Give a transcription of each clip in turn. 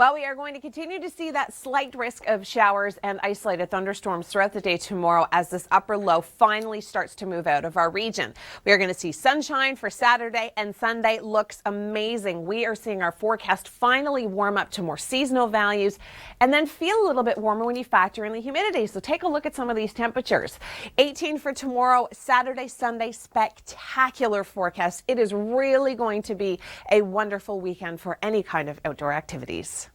Well, we are going to continue to see that slight risk of showers and isolated thunderstorms throughout the day tomorrow as this upper low finally starts to move out of our region. We are going to see sunshine for Saturday, and Sunday looks amazing. We are seeing our forecast finally warm up to more seasonal values and then feel a little bit warmer when you factor in the humidity. So take a look at some of these temperatures. 18 for tomorrow, Saturday, Sunday, spectacular forecast. It is really going to be a wonderful weekend for any kind of outdoor activities.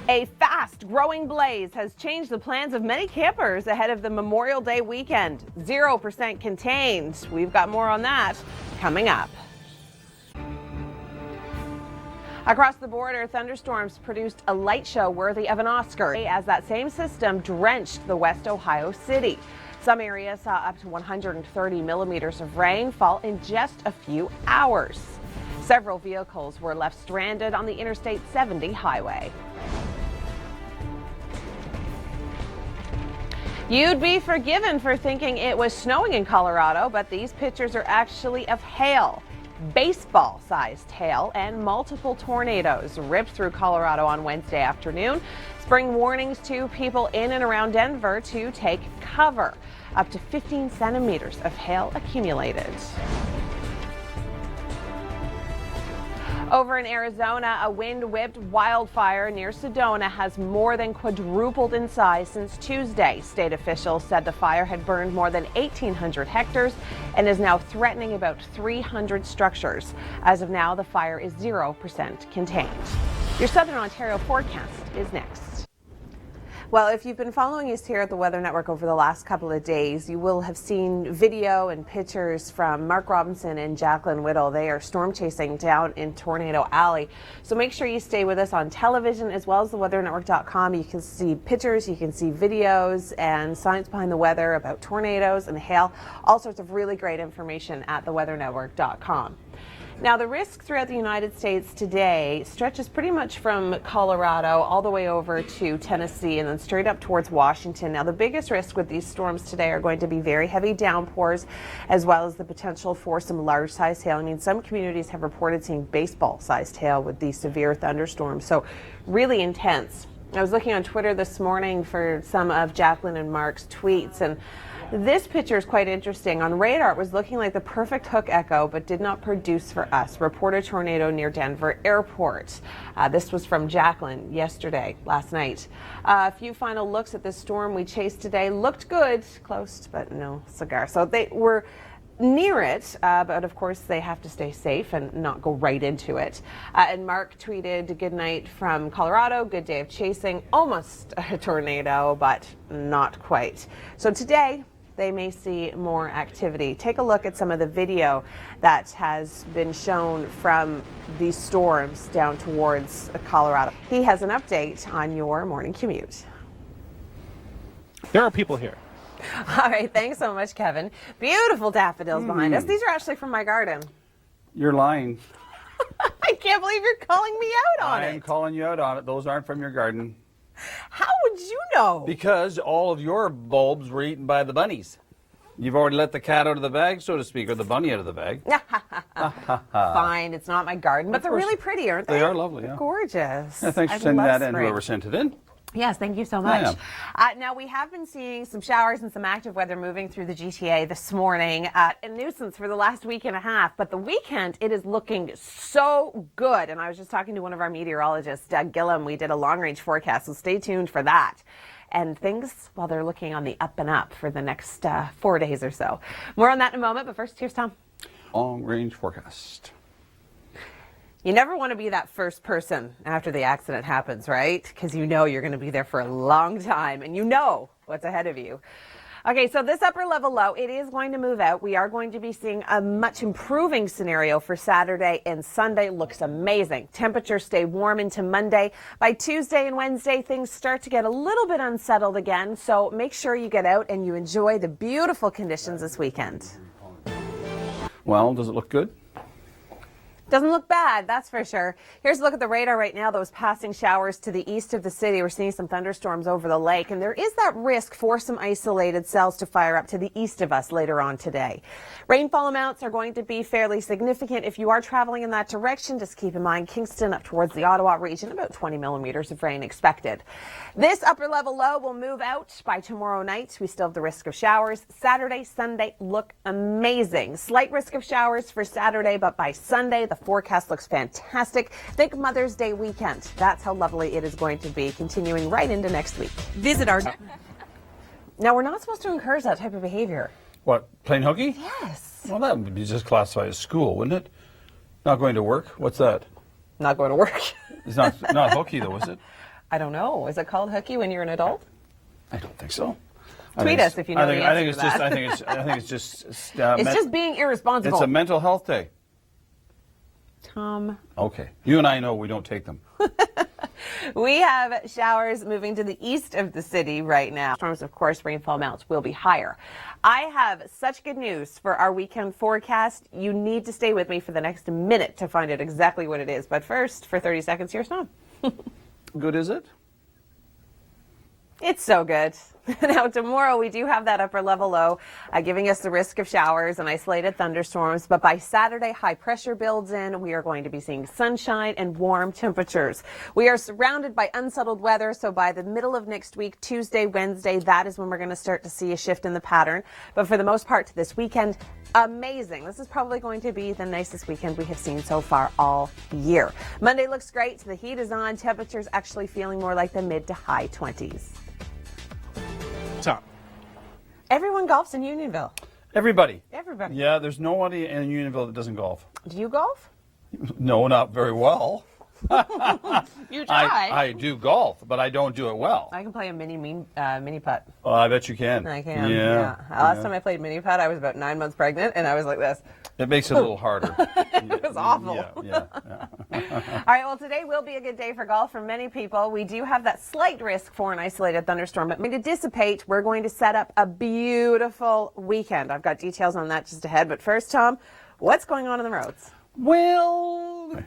A fast-growing blaze has changed the plans of many campers ahead of the Memorial Day weekend. 0% contained. We've got more on that coming up. Across the border, thunderstorms produced a light show worthy of an Oscar as that same system drenched the West Ohio city. Some areas saw up to 130 millimeters of rainfall in just a few hours. Several vehicles were left stranded on the Interstate 70 highway. You'd be forgiven for thinking it was snowing in Colorado, but these pictures are actually of hail. Baseball-sized hail and multiple tornadoes ripped through Colorado on Wednesday afternoon. Spring warnings to people in and around Denver to take cover. Up to 15 centimeters of hail accumulated. Over in Arizona, a wind-whipped wildfire near Sedona has more than quadrupled in size since Tuesday. State officials said the fire had burned more than 1,800 hectares and is now threatening about 300 structures. As of now, the fire is 0% contained. Your Southern Ontario forecast is next. Well, if you've been following us here at the Weather Network over the last couple of days, you will have seen video and pictures from Mark Robinson and Jacqueline Whittle. They are storm chasing down in Tornado Alley. So make sure you stay with us on television as well as theweathernetwork.com. You can see pictures, you can see videos and science behind the weather about tornadoes and hail. All sorts of really great information at theweathernetwork.com. Now, the risk throughout the United States today stretches pretty much from Colorado all the way over to Tennessee and then straight up towards Washington. Now, the biggest risk with these storms today are going to be very heavy downpours as well as the potential for some large-sized hail. I mean, some communities have reported seeing baseball-sized hail with these severe thunderstorms, so really intense. I was looking on Twitter this morning for some of Jacqueline and Mark's tweets, and this picture is quite interesting. On radar, it was looking like the perfect hook echo, but did not produce for us. Reported tornado near Denver Airport. This was from Jacqueline last night. A few final looks at this storm we chased today. Looked good, close, but no cigar. So they were near it, but of course they have to stay safe and not go right into it. And Mark tweeted, "Good night from Colorado, good day of chasing, almost a tornado, but not quite." So today, they may see more activity. Take a look at some of the video that has been shown from these storms down towards Colorado. He has an update on your morning commute. There are people here. All right, thanks so much, Kevin. Beautiful daffodils behind us. These are actually from my garden. You're lying. I can't believe you're calling me out on it. I'm calling you out on it. Those aren't from your garden. How would you know? Because all of your bulbs were eaten by the bunnies. You've already let the cat out of the bag, so to speak, or the bunny out of the bag. Fine, it's not my garden, but they're really pretty, aren't they? They are lovely, yeah. They're gorgeous. Yeah, thanks for sending that in, whoever sent it in. Yes, thank you so much. Yeah. Now, we have been seeing some showers and some active weather moving through the GTA this morning. A nuisance for the last week and a half, but the weekend, it is looking so good. And I was just talking to one of our meteorologists, Doug Gillum. We did a long-range forecast, so stay tuned for that. And things, well, they're looking on the up and up for the next 4 days or so. More on that in a moment, but first, here's Tom. Long-range forecast. You never want to be that first person after the accident happens, right? Because you know you're going to be there for a long time and you know what's ahead of you. Okay, so this upper level low, it is going to move out. We are going to be seeing a much improving scenario for Saturday and Sunday. Looks amazing. Temperatures stay warm into Monday. By Tuesday and Wednesday, things start to get a little bit unsettled again. So make sure you get out and you enjoy the beautiful conditions this weekend. Well, does it look good? Doesn't look bad, that's for sure. Here's a look at the radar right now. Those passing showers to the east of the city. We're seeing some thunderstorms over the lake, and there is that risk for some isolated cells to fire up to the east of us later on today. Rainfall amounts are going to be fairly significant. If you are traveling in that direction, just keep in mind Kingston up towards the Ottawa region, about 20 millimeters of rain expected. This upper level low will move out by tomorrow night. We still have the risk of showers. Saturday, Sunday look amazing. Slight risk of showers for Saturday, but by Sunday, the forecast looks fantastic. Think Mother's Day weekend. That's how lovely it is going to be, continuing right into next week. Visit our... Now, we're not supposed to encourage that type of behavior. What, playing hooky? Yes. Well, that would be just classified as school, wouldn't it? Not going to work? What's that? Not going to work. It's not hooky, though, is it? I don't know. Is it called hooky when you're an adult? I don't think so. Tweet us if you know the answer I think it's to that. it's just being irresponsible. It's a mental health day. Tom. Okay. You and I know we don't take them. We have showers moving to the east of the city right now. Storms, of course, rainfall amounts will be higher. I have such good news for our weekend forecast. You need to stay with me for the next minute to find out exactly what it is. But first, for 30 seconds, here's Tom. Good, is it? It's so good. Now, tomorrow we do have that upper level low giving us the risk of showers and isolated thunderstorms. But by Saturday, high pressure builds in. We are going to be seeing sunshine and warm temperatures. We are surrounded by unsettled weather. So by the middle of next week, Tuesday, Wednesday, that is when we're going to start to see a shift in the pattern. But for the most part to this weekend, amazing. This is probably going to be the nicest weekend we have seen so far all year. Monday looks great. The heat is on. Temperatures actually feeling more like the mid to high 20s. Tom. Everyone golfs in Unionville. Everybody. Everybody. Yeah, there's nobody in Unionville that doesn't golf. Do you golf? No, not very well. You try. I do golf, but I don't do it well. I can play a mini putt. Oh, I bet you can. I can. Yeah. Last time I played mini putt, I was about 9 months pregnant, and I was like this. It makes it a little harder. It was awful. Yeah. All right, well, today will be a good day for golf for many people. We do have that slight risk for an isolated thunderstorm, but to dissipate, we're going to set up a beautiful weekend. I've got details on that just ahead, but first, Tom, what's going on the roads? Well...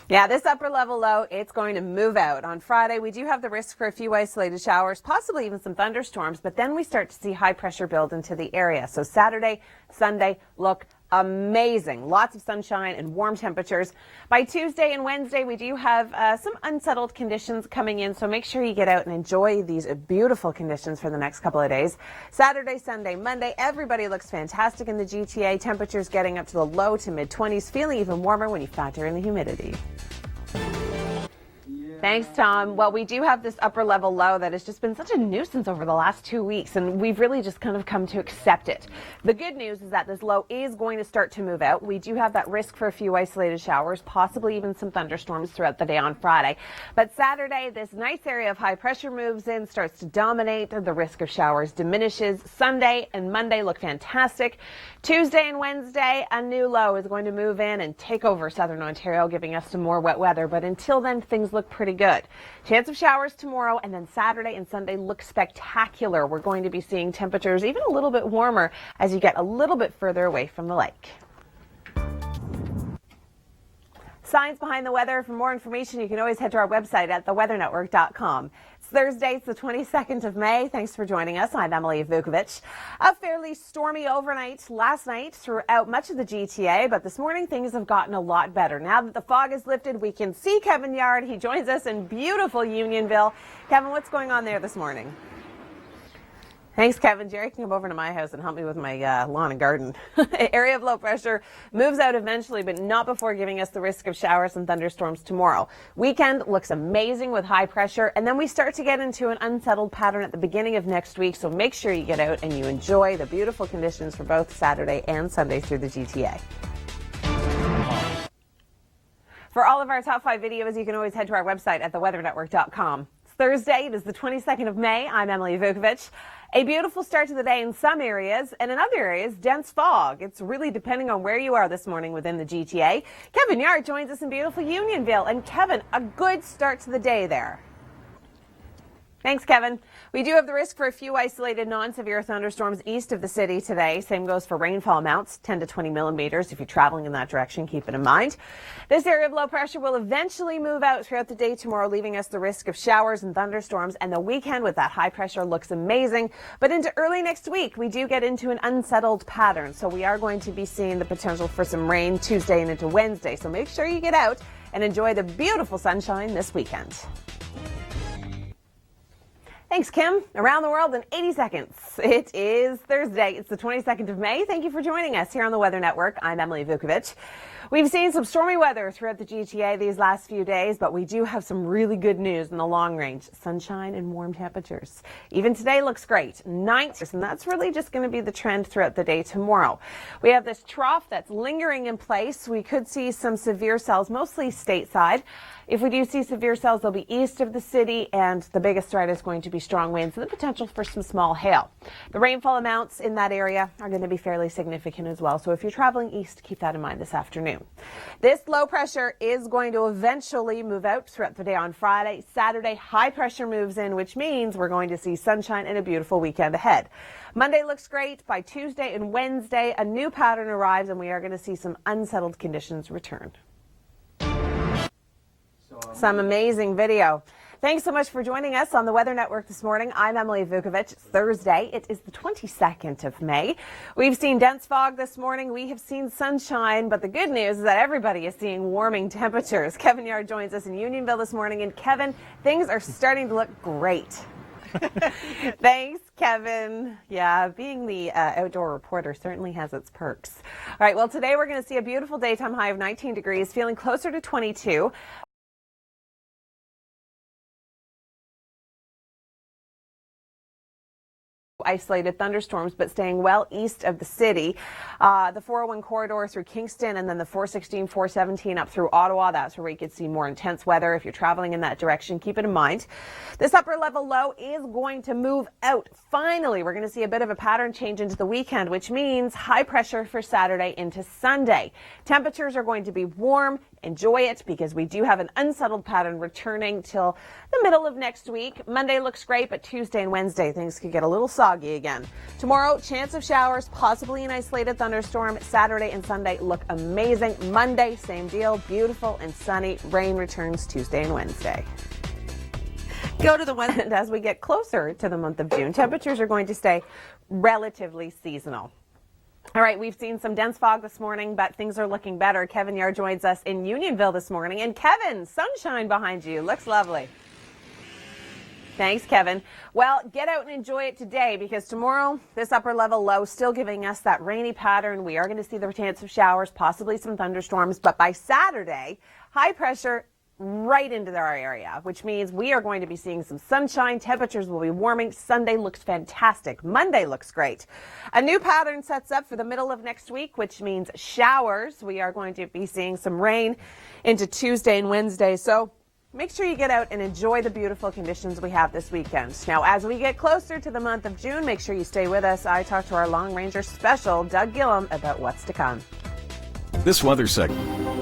Yeah, this upper level low, it's going to move out. On Friday, we do have the risk for a few isolated showers, possibly even some thunderstorms, but then we start to see high pressure build into the area. So Saturday, Sunday look amazing. Lots of sunshine and warm temperatures. By Tuesday and Wednesday, we do have some unsettled conditions coming in, so make sure you get out and enjoy these beautiful conditions for the next couple of days. Saturday, Sunday, Monday, everybody looks fantastic in the GTA. Temperatures getting up to the low to mid-20s, feeling even warmer when you factor in the humidity. Thanks, Tom. Well, we do have this upper level low that has just been such a nuisance over the last 2 weeks, and we've really just kind of come to accept it. The good news is that this low is going to start to move out. We do have that risk for a few isolated showers, possibly even some thunderstorms throughout the day on Friday. But Saturday, this nice area of high pressure moves in, starts to dominate. The risk of showers diminishes. Sunday and Monday look fantastic. Tuesday and Wednesday, a new low is going to move in and take over southern Ontario, giving us some more wet weather. But until then, things look pretty good. Chance of showers tomorrow, and then Saturday and Sunday look spectacular. We're going to be seeing temperatures even a little bit warmer as you get a little bit further away from the lake. Science behind the weather. For more information, you can always head to our website at theweathernetwork.com. It's Thursday, it's the 22nd of May. Thanks for joining us. I'm Emily Vukovic. A fairly stormy overnight last night throughout much of the GTA, but this morning things have gotten a lot better. Now that the fog is lifted, we can see Kevin Yard. He joins us in beautiful Unionville. Kevin, what's going on there this morning? Thanks, Kevin. Jerry can come over to my house and help me with my lawn and garden. Area of low pressure moves out eventually, but not before giving us the risk of showers and thunderstorms tomorrow. Weekend looks amazing with high pressure, and then we start to get into an unsettled pattern at the beginning of next week, so make sure you get out and you enjoy the beautiful conditions for both Saturday and Sunday through the GTA. For all of our top 5 videos, you can always head to our website at theweathernetwork.com. It's Thursday. It is the 22nd of May. I'm Emily Vukovic. A beautiful start to the day in some areas, and in other areas, dense fog. It's really depending on where you are this morning within the GTA. Kevin Yard joins us in beautiful Unionville. And Kevin, a good start to the day there. Thanks, Kevin. We do have the risk for a few isolated non-severe thunderstorms east of the city today. Same goes for rainfall amounts, 10 to 20 millimeters. If you're traveling in that direction, keep it in mind. This area of low pressure will eventually move out throughout the day tomorrow, leaving us the risk of showers and thunderstorms. And the weekend with that high pressure looks amazing. But into early next week, we do get into an unsettled pattern. So we are going to be seeing the potential for some rain Tuesday and into Wednesday. So make sure you get out and enjoy the beautiful sunshine this weekend. Thanks, Kim. Around the world in 80 seconds. It is Thursday. It's the 22nd of May. Thank you for joining us here on the Weather Network. I'm Emily Vukovic. We've seen some stormy weather throughout the GTA these last few days, but we do have some really good news in the long range. Sunshine and warm temperatures. Even today looks great. 90s, and that's really just going to be the trend throughout the day tomorrow. We have this trough that's lingering in place. We could see some severe cells, mostly stateside. If we do see severe cells, they'll be east of the city, and the biggest threat is going to be strong winds and the potential for some small hail. The rainfall amounts in that area are going to be fairly significant as well, so if you're traveling east, keep that in mind this afternoon. This low pressure is going to eventually move out throughout the day on Friday. Saturday, high pressure moves in, which means we're going to see sunshine and a beautiful weekend ahead. Monday looks great. By Tuesday and Wednesday, a new pattern arrives, and we are going to see some unsettled conditions return. Some amazing video. Thanks so much for joining us on the Weather Network this morning. I'm Emily Vukovic. It's Thursday. It is the 22nd of May. We've seen dense fog this morning. We have seen sunshine, but the good news is that everybody is seeing warming temperatures. Kevin Yard joins us in Unionville this morning. And Kevin, things are starting to look great. Thanks, Kevin. Yeah, being the outdoor reporter certainly has its perks. All right, well, today we're going to see a beautiful daytime high of 19 degrees, feeling closer to 22. Isolated thunderstorms, but staying well east of the city. The 401 corridor through Kingston, and then the 416, 417 up through Ottawa. That's where we could see more intense weather. If you're traveling in that direction, keep it in mind. This upper level low is going to move out. Finally, we're going to see a bit of a pattern change into the weekend, which means high pressure for Saturday into Sunday. Temperatures are going to be warm. Enjoy it, because we do have an unsettled pattern returning till the middle of next week. Monday looks great, but Tuesday and Wednesday things could get a little soggy again. Tomorrow, chance of showers, possibly an isolated thunderstorm. Saturday and Sunday look amazing. Monday, same deal, beautiful and sunny. Rain returns Tuesday and Wednesday. Go to the weather, and as we get closer to the month of June, temperatures are going to stay relatively seasonal. All right, we've seen some dense fog this morning, but things are looking better. Kevin Yard joins us in Unionville this morning. And Kevin, sunshine behind you. Looks lovely. Thanks, Kevin. Well, get out and enjoy it today, because tomorrow, this upper level low still giving us that rainy pattern. We are going to see the chance of showers, possibly some thunderstorms. But by Saturday, high pressure right into our area, which means we are going to be seeing some sunshine. Temperatures will be warming. Sunday looks fantastic. Monday looks great. A new pattern sets up for the middle of next week, which means showers. We are going to be seeing some rain into Tuesday and Wednesday. So make sure you get out and enjoy the beautiful conditions we have this weekend. Now, as we get closer to the month of June, make sure you stay with us. I talked to our Long Ranger Special, Doug Gillum, about what's to come. This weather segment.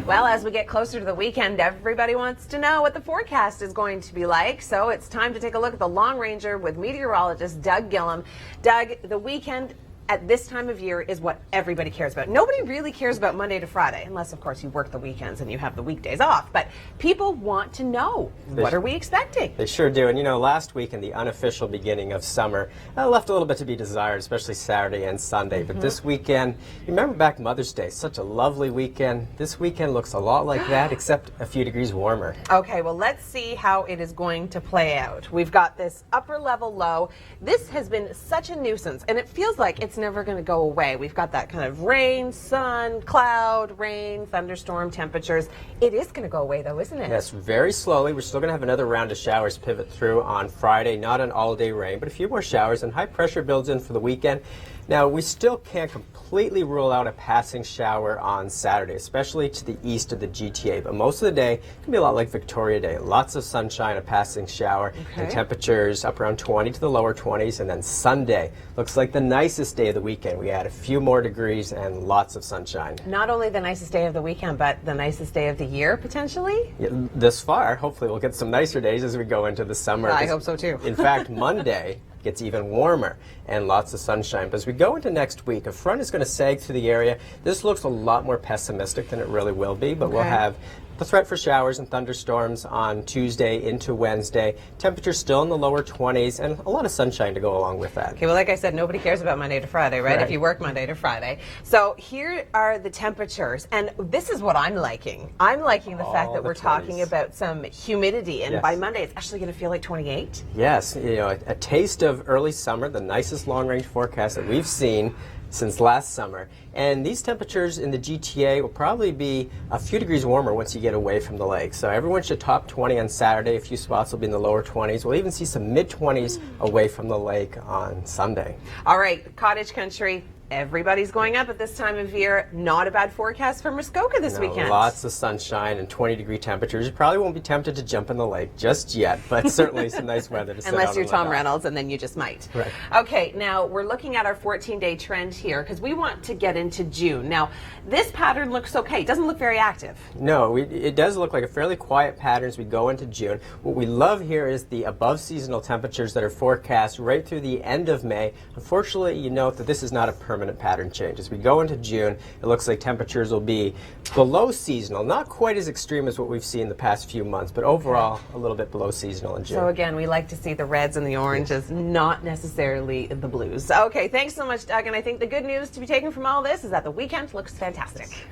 Well, as we get closer to the weekend, everybody wants to know what the forecast is going to be like. So it's time to take a look at the Long Ranger with meteorologist Doug Gillum. Doug, the weekend at this time of year is what everybody cares about. Nobody really cares about Monday to Friday, unless, of course, you work the weekends and you have the weekdays off. But people want to know, what are we expecting? They sure do. And, you know, last week in the unofficial beginning of summer, left a little bit to be desired, especially Saturday and Sunday. But this weekend, you remember back Mother's Day, such a lovely weekend. This weekend looks a lot like that, except a few degrees warmer. Okay, well, let's see how it is going to play out. We've got this upper level low. This has been such a nuisance, and it feels like it's never going to go away. We've got that kind of rain, sun, cloud, rain, thunderstorm temperatures. It is going to go away, though, isn't it? Yes, very slowly. We're still going to have another round of showers pivot through on Friday. Not an all-day rain, but a few more showers, and high pressure builds in for the weekend. Now, we still can't completely rule out a passing shower on Saturday, especially to the east of the GTA. But most of the day can be a lot like Victoria Day. Lots of sunshine, a passing shower, and temperatures up around 20 to the lower 20s. And then Sunday looks like the nicest day day of the weekend. We add a few more degrees and lots of sunshine. Not only the nicest day of the weekend, but the nicest day of the year, potentially? Yeah, this far, hopefully we'll get some nicer days as we go into the summer. I hope so too. In fact, Monday gets even warmer and lots of sunshine. But as we go into next week, a front is going to sag through the area. This looks a lot more pessimistic than it really will be, but we'll have the threat for showers and thunderstorms on Tuesday into Wednesday. Temperatures still in the lower 20s and a lot of sunshine to go along with that. Okay, well, like I said, nobody cares about Monday to Friday, right? If you work Monday to Friday. So here are the temperatures, and this is what I'm liking. I'm liking the fact that we're talking about some humidity, and by Monday it's actually going to feel like 28. Yes, you know, a taste of early summer, the nicest long-range forecast that we've seen since last summer. And these temperatures in the GTA will probably be a few degrees warmer once you get away from the lake. So everyone should top 20 on Saturday. A few spots will be in the lower 20s. We'll even see some mid-20s away from the lake on Sunday. All right, cottage country. Everybody's going up at this time of year. Not a bad forecast for Muskoka this weekend. Lots of sunshine and 20-degree temperatures. You probably won't be tempted to jump in the lake just yet, but certainly some nice weather to sit out Unless you're on Tom the dock. Reynolds, and then you just might. Right. Okay, now we're looking at our 14-day trend here because we want to get into June. Now, this pattern looks okay. It doesn't look very active. No, it does look like a fairly quiet pattern as we go into June. What we love here is the above seasonal temperatures that are forecast right through the end of May. Unfortunately, you note that this is not a permanent pattern change. As we go into June, it looks like temperatures will be below seasonal, not quite as extreme as what we've seen the past few months, but overall a little bit below seasonal in June. So again, we like to see the reds and the oranges, not necessarily the blues. Okay, thanks so much, Doug, and I think the good news to be taken from all this is that the weekend looks fantastic.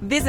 Visit our